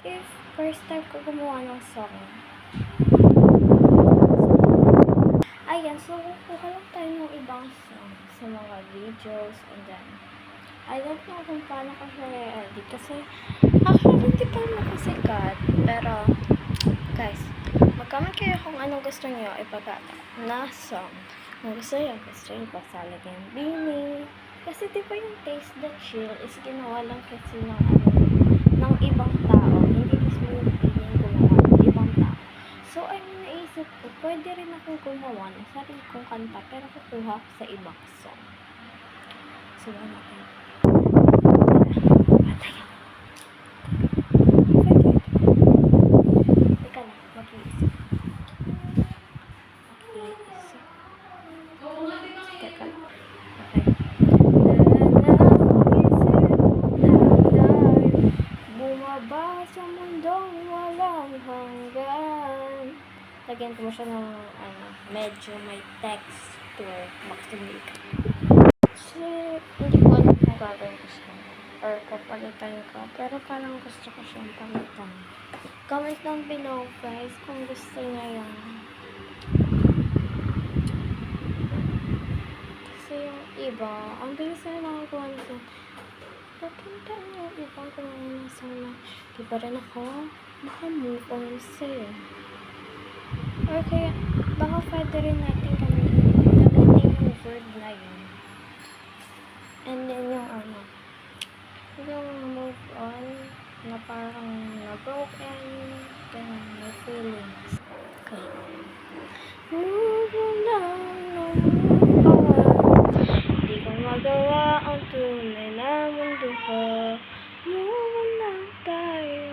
if first time ko gumawa ng song, ayan, so kukuha lang tayo ng ibang song sa mga videos, and then I don't know kung paano ko siya i-edit kasi actually hindi pa naman ako sikat, pero guys, mag-comment kayo kung anong gusto niyo ipagkata na song. Kung gusto niyo ipasala ng Bini. Kasi diba yung Taste the Chill is ginawa lang kasi ng ibang tao. Hindi mismo yung Bini gumawa ng ibang tao. So, naisip ko, pwede rin akong gumawa ng sarili kong kanta pero kukuha ko sa ibang song. So, natin. Teka lang, mag-iisip. Teka lang. Bumaba sa mundong walang hanggan. Lagyan ko mo siya ng medyo may texture. Maximum. Kasi hindi ko alam kung gagawin ko siya or papalitan ko, pero parang gusto ko siyang palitan. Comment down below guys kung gusto niya yan. Kasi yung iba, ang bilis na nakagawa nito. Papunta na yung ibang kumain na sana. Di ba rin ako makamove on sa'yo? Or kaya, baka pwede rin natin gamitin yung word na yun. And then yung move on, na parang na-broken, then may feelings. Okay. Move on lang, move on. Di ko magawa ang tunay na mundo ko. Move on lang tayo.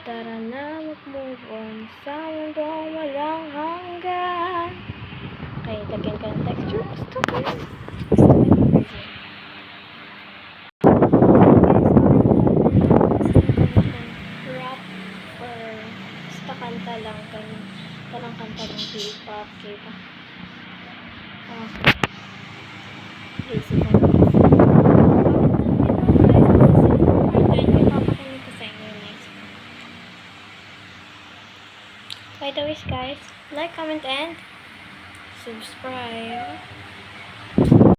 Tara na mag-move on sa mundong walang hanggan. Okay, lagyan ka ng texture. Gusto ko yun. Gusto ko yung version. Rap or basta kanta lang kayo. Parang kanta ng K-pop, K-pop. Basic na. By the way guys, like, comment, and subscribe.